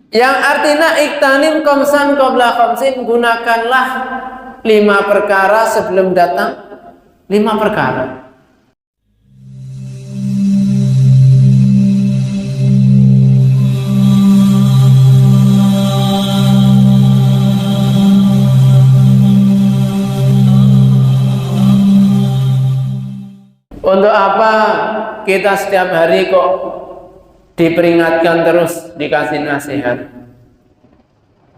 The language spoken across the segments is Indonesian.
Yang artinya iktanim khamsan qabla khamsin, gunakanlah 5 perkara sebelum datang 5 perkara. Untuk apa kita setiap hari kok diperingatkan terus, dikasih nasihat?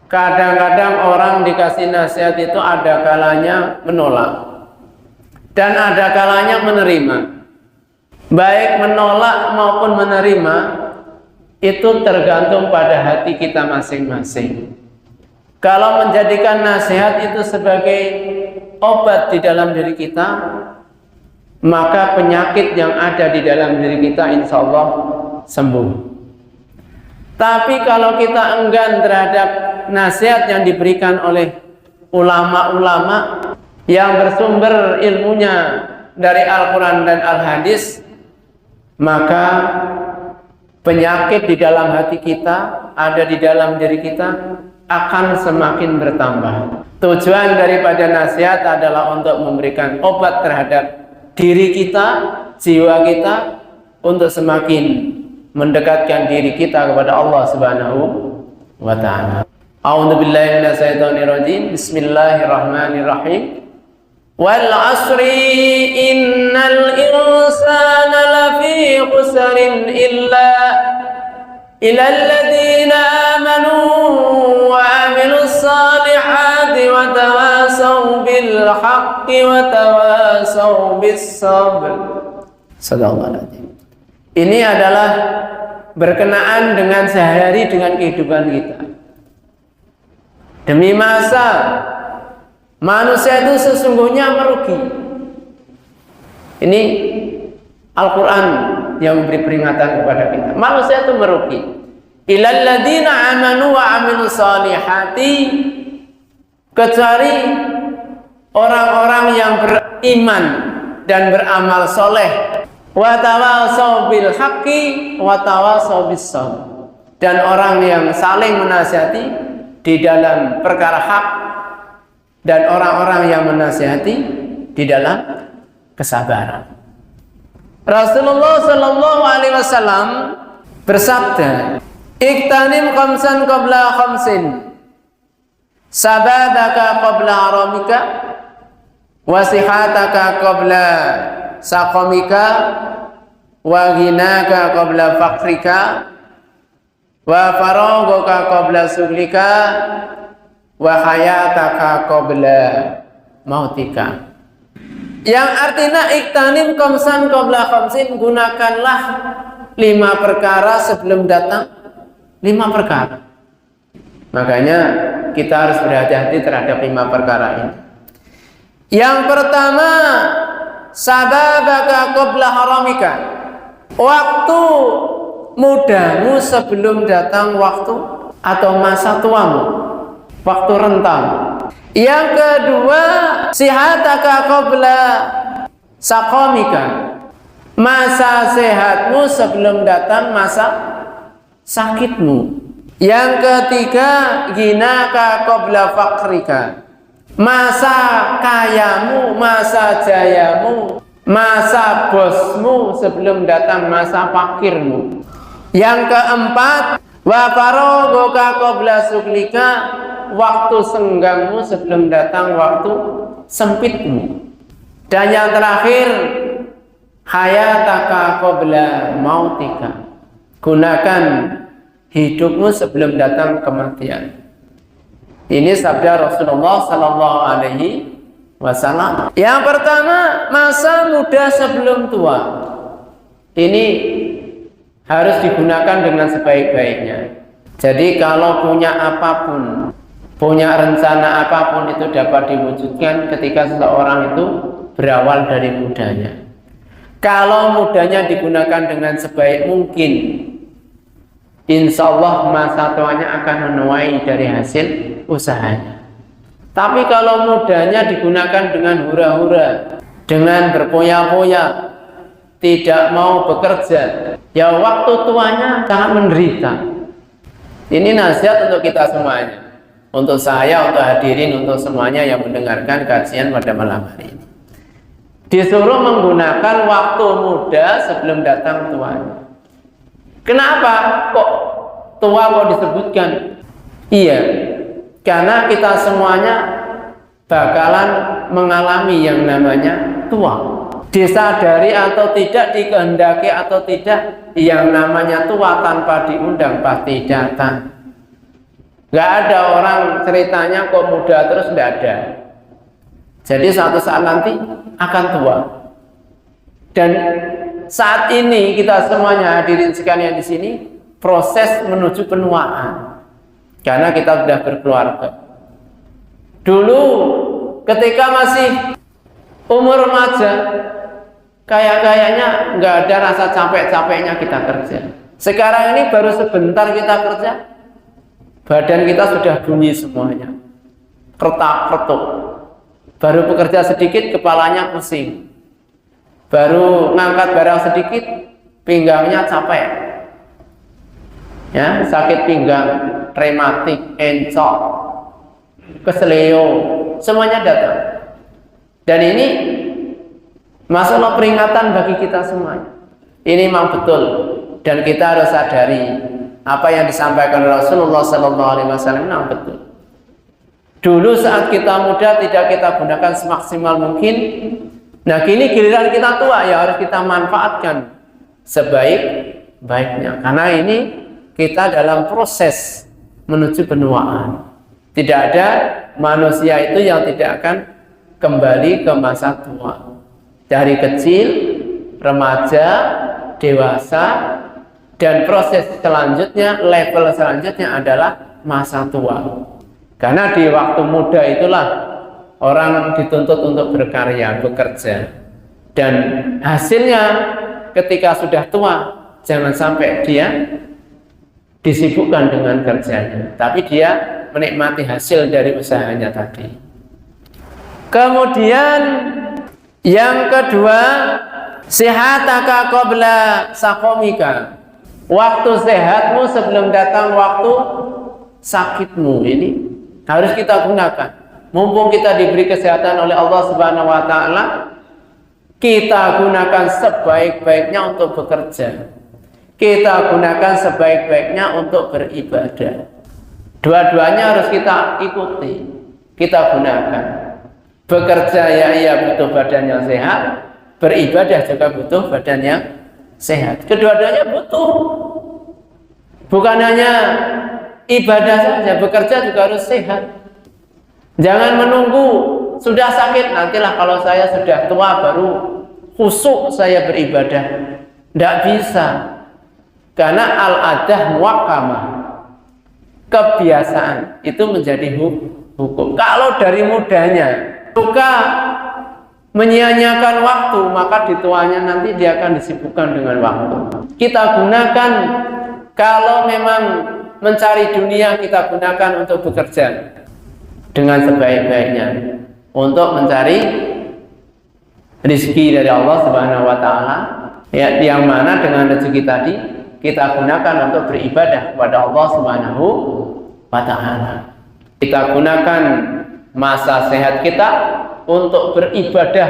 Kadang-kadang orang dikasih nasihat itu ada kalanya menolak dan ada kalanya menerima. Baik menolak maupun menerima itu tergantung pada hati kita masing-masing. Kalau menjadikan nasihat itu sebagai obat di dalam diri kita, maka penyakit yang ada di dalam diri kita insya Allah sembuh. Tapi kalau kita enggan terhadap nasihat yang diberikan oleh ulama-ulama yang bersumber ilmunya dari Al-Quran dan Al-Hadis, maka penyakit di dalam hati kita, ada di dalam diri kita, akan semakin bertambah. Tujuan daripada nasihat adalah untuk memberikan obat terhadap diri kita, jiwa kita, untuk semakin mendekatkan diri kita kepada Allah Subhanahu wa ta'ala. A'udzu billahi minasyaitonir rajim. Bismillahirrahmanirrahim. Wal 'asri innal insana lafi khusrin illa alladziina aamanu wa 'amilus shalihati wa tawasaw bil haqqi wa tawasaw bis sabr. Sadaqallahul. Ini adalah berkenaan dengan sehari dengan kehidupan kita. Demi masa, manusia itu sesungguhnya merugi. Ini Al-Quran yang memberi peringatan kepada kita. Manusia itu merugi. Illal ladzina amanu wa 'amilus shalihati, kecuali orang-orang yang beriman dan beramal soleh. Wa tawasaw bil haqqi wa tawasaw bis sabr, dan orang yang saling menasihati di dalam perkara hak dan orang-orang yang menasihati di dalam kesabaran. Rasulullah sallallahu alaihi wasallam bersabda, "Iktanim khamsan qabla khamsin, sabadaka qabla haramika, wasihataka qabla saqamika, wa ghinaka qabla faqrika, wa faragaka qabla suglika, wa hayataka qabla mautika." Yang artinya iktanim khamsan qabla khamsin, gunakanlah 5 perkara sebelum datang 5 perkara. Makanya kita harus berhati-hati terhadap 5 perkara ini. Yang pertama, sababaka qabla haramika, waktu mudamu sebelum datang waktu atau masa tuamu, waktu rentang. Yang kedua, sihataka qabla saqamika, masa sehatmu sebelum datang masa sakitmu. Yang ketiga, ghinaka qabla faqrika, masa kayamu, masa jayamu, masa bosmu sebelum datang masa fakirmu. Yang keempat, wa faragaka qabla suglika, waktu senggangmu sebelum datang waktu sempitmu. Dan yang terakhir, hayataka qabla mautika, gunakan hidupmu sebelum datang kematian. Ini sabda Rasulullah sallallahu alaihi wasallam. Yang pertama, masa muda sebelum tua. Ini harus digunakan dengan sebaik-baiknya. Jadi kalau punya apapun, punya rencana apapun, itu dapat diwujudkan ketika seseorang itu berawal dari mudanya. Kalau mudanya digunakan dengan sebaik mungkin, insya Allah masa tuanya akan menuai dari hasil usahanya. Tapi kalau mudanya digunakan dengan hura-hura, dengan berpoya-poya, tidak mau bekerja, ya waktu tuanya sangat menderita. Ini nasihat untuk kita semuanya, untuk saya, untuk hadirin, untuk semuanya yang mendengarkan kajian pada malam hari ini. Disuruh menggunakan waktu muda sebelum datang tuanya. Kenapa kok tua kok disebutkan? Iya, karena kita semuanya bakalan mengalami yang namanya tua. Disadari atau tidak, dikehendaki atau tidak, yang namanya tua tanpa diundang pasti datang. Gak ada orang ceritanya kok muda terus, gak ada. Jadi suatu saat nanti akan tua. Dan saat ini kita semuanya hadirin sekalian di sini proses menuju penuaan. Karena kita sudah berkeluarga. Dulu ketika masih umur remaja, kayaknya nggak ada rasa capek-capeknya kita kerja. Sekarang ini baru sebentar kita kerja, badan kita sudah bunyi semuanya, retak-retuk. Baru bekerja sedikit, kepalanya pusing. Baru ngangkat barang sedikit, pinggangnya capek. Ya, sakit pinggang, rematik, encok, keseleo, semuanya datang. Dan ini masalah peringatan bagi kita semuanya. Ini memang betul, dan kita harus sadari apa yang disampaikan Rasulullah SAW memang betul. Dulu saat kita muda tidak kita gunakan semaksimal mungkin. Nah, kini giliran kita tua, ya harus kita manfaatkan sebaik-baiknya. Karena ini kita dalam proses menuju penuaan. Tidak ada manusia itu yang tidak akan kembali ke masa tua. Dari kecil, remaja, dewasa, dan proses selanjutnya, level selanjutnya adalah masa tua. Karena di waktu muda itulah orang dituntut untuk berkarya, bekerja. Dan hasilnya ketika sudah tua, jangan sampai dia disibukkan dengan kerjanya, tapi dia menikmati hasil dari usahanya tadi. Kemudian yang kedua, sihataka qabla saqamika. Waktu sehatmu sebelum datang waktu sakitmu, ini harus kita gunakan. Mumpung kita diberi kesehatan oleh Allah Subhanahu wa taala, kita gunakan sebaik-baiknya untuk bekerja. Kita gunakan sebaik-baiknya untuk beribadah. Dua-duanya harus kita ikuti, kita gunakan. Bekerja ya iya butuh badan yang sehat, beribadah juga butuh badan yang sehat. Kedua-duanya butuh. Bukan hanya ibadah saja, bekerja juga harus sehat. Jangan menunggu sudah sakit, nantilah kalau saya sudah tua baru khusyuk saya beribadah. Tidak bisa. Karena al-adah muwakkamah, kebiasaan itu menjadi hukum. Kalau dari mudanya suka menyia-nyiakan waktu, maka di tuanya nanti dia akan disibukkan dengan waktu. Kita gunakan, kalau memang mencari dunia, kita gunakan untuk bekerja dengan sebaik-baiknya, untuk mencari rezeki dari Allah Subhanahu wa taala, ya, yang mana dengan rezeki tadi kita gunakan untuk beribadah kepada Allah Subhanahu wa taala. Kita gunakan masa sehat kita untuk beribadah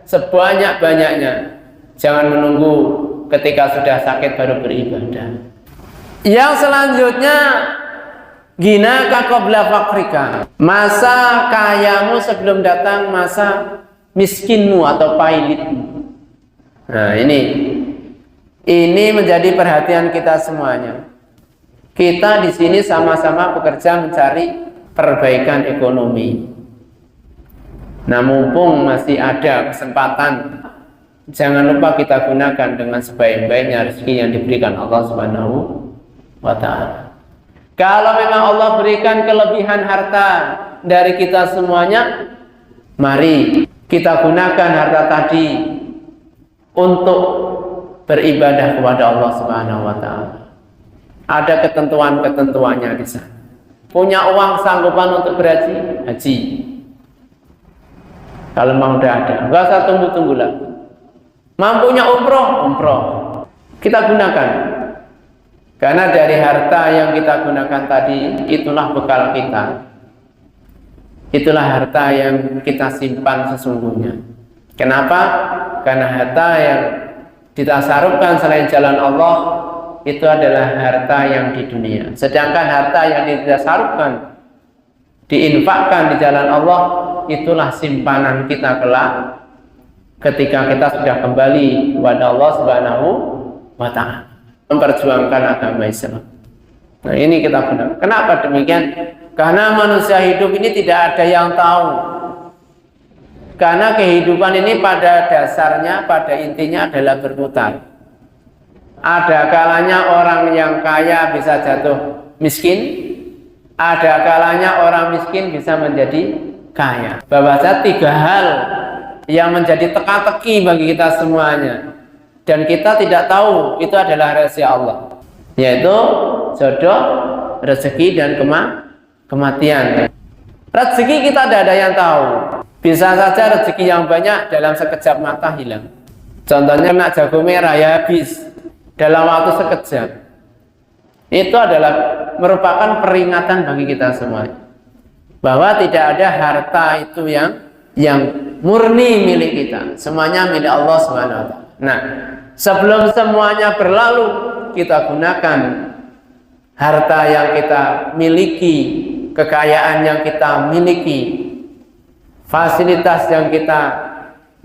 sebanyak-banyaknya. Jangan menunggu ketika sudah sakit baru beribadah. Yang selanjutnya, ginaka qabla faqrika. Masa kayamu sebelum datang masa miskinmu atau pailitmu. Nah, ini menjadi perhatian kita semuanya. Kita di sini sama-sama bekerja mencari perbaikan ekonomi. Nah, mumpung masih ada kesempatan, jangan lupa kita gunakan dengan sebaik-baiknya rezeki yang diberikan Allah Subhanahu wa ta'ala. Kalau memang Allah berikan kelebihan harta dari kita semuanya, mari kita gunakan harta tadi untuk beribadah kepada Allah Subhanahu wa ta'ala. Ada ketentuan-ketentuannya di sana. Punya uang sanggupan untuk berhaji, haji. Kalau mau udah ada, nggak usah tunggu-tunggu lagi. Mampunya umroh, umroh. Kita gunakan. Karena dari harta yang kita gunakan tadi, itulah bekal kita. Itulah harta yang kita simpan sesungguhnya. Kenapa? Karena harta yang ditasarufkan selain jalan Allah itu adalah harta yang di dunia. Sedangkan harta yang ditasarufkan, diinfakkan di jalan Allah, itulah simpanan kita kelak ketika kita sudah kembali kepada Allah Subhanahu wa Ta'ala, memperjuangkan agama Islam. Nah, ini kita benar. Kenapa demikian? Karena manusia hidup ini tidak ada yang tahu. Karena kehidupan ini pada dasarnya, pada intinya adalah berputar. Ada kalanya orang yang kaya bisa jatuh miskin, ada kalanya orang miskin bisa menjadi kaya. Bahwa tiga hal yang menjadi teka-teki bagi kita semuanya, dan kita tidak tahu itu adalah rahasia Allah, yaitu jodoh, rezeki, dan kematian. Rezeki kita tidak ada yang tahu. Bisa saja rezeki yang banyak dalam sekejap mata hilang. Contohnya kena jago merah ya habis dalam waktu sekejap. Itu adalah merupakan peringatan bagi kita semua bahwa tidak ada harta itu yang murni milik kita. Semuanya milik Allah Subhanahu wa Ta'ala. Nah, sebelum semuanya berlalu, kita gunakan harta yang kita miliki, kekayaan yang kita miliki, fasilitas yang kita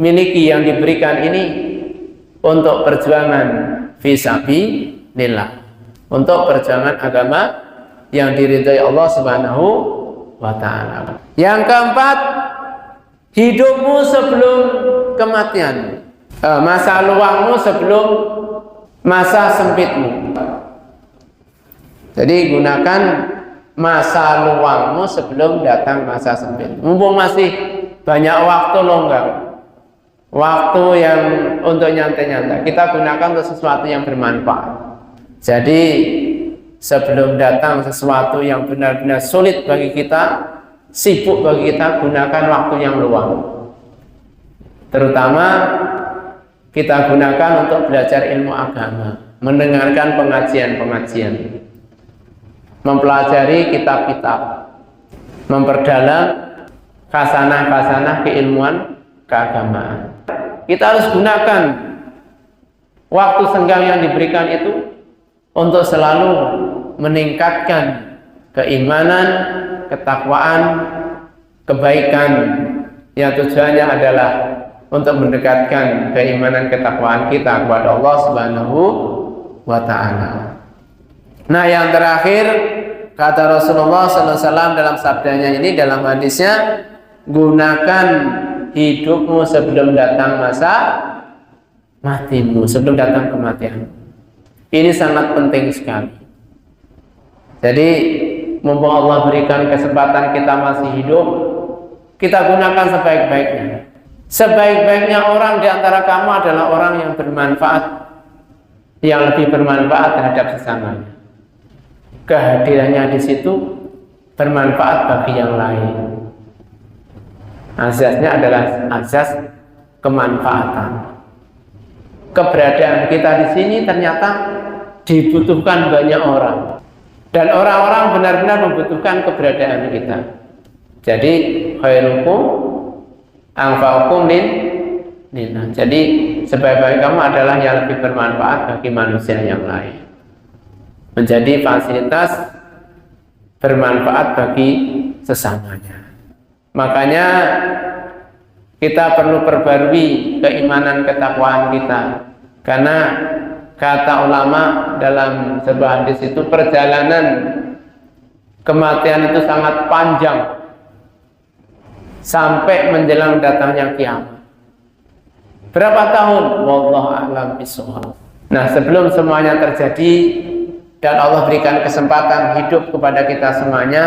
miliki yang diberikan ini untuk perjuangan fisabilillah, untuk perjuangan agama yang diridhai Allah Subhanahu wa Ta'ala. Yang keempat, hidupmu sebelum kematian, masa luangmu sebelum masa sempitmu. Jadi gunakan masa luangmu sebelum datang masa sempit. Mumpung masih banyak waktu longgang, waktu yang untuk nyantai-nyantai, kita gunakan untuk sesuatu yang bermanfaat. Jadi sebelum datang sesuatu yang benar-benar sulit bagi kita, sibuk bagi kita, gunakan waktu yang luang. Terutama kita gunakan untuk belajar ilmu agama, mendengarkan pengajian-pengajian, mempelajari kitab-kitab, memperdalam khasanah-khasanah keilmuan keagamaan. Kita harus gunakan waktu senggang yang diberikan itu untuk selalu meningkatkan keimanan, ketakwaan, kebaikan yang tujuannya adalah untuk mendekatkan keimanan, ketakwaan kita kepada Allah Subhanahu wa Ta'ala. Nah, yang terakhir kata Rasulullah SAW dalam sabdanya ini, dalam hadisnya, gunakan hidupmu sebelum datang masa matimu, sebelum datang kematian. Ini sangat penting sekali. Jadi mumpung Allah berikan kesempatan kita masih hidup, kita gunakan sebaik-baiknya. Sebaik-baiknya orang di antara kamu adalah orang yang bermanfaat, yang lebih bermanfaat terhadap sesamanya. Kehadirannya di situ bermanfaat bagi yang lain. Asasnya adalah asas kemanfaatan. Keberadaan kita di sini ternyata dibutuhkan banyak orang, dan orang-orang benar-benar membutuhkan keberadaan kita. Jadi khairukum anfa'ukum lillah. Jadi sebaik-baik kamu adalah yang lebih bermanfaat bagi manusia yang lain, menjadi fasilitas bermanfaat bagi sesamanya. Makanya kita perlu perbarui keimanan, ketakwaan kita, karena kata ulama dalam sebuah hadis itu, perjalanan kematian itu sangat panjang sampai menjelang datangnya kiamat. Berapa tahun? Wallahu a'lam bishawab. Nah, sebelum semuanya terjadi dan Allah berikan kesempatan hidup kepada kita semuanya,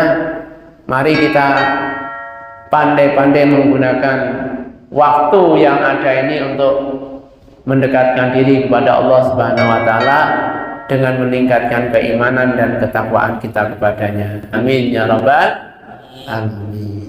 mari kita pandai-pandai menggunakan waktu yang ada ini untuk mendekatkan diri kepada Allah Subhanahu wa Ta'ala dengan meningkatkan keimanan dan ketakwaan kita kepadanya. Amin ya rabbal alamin.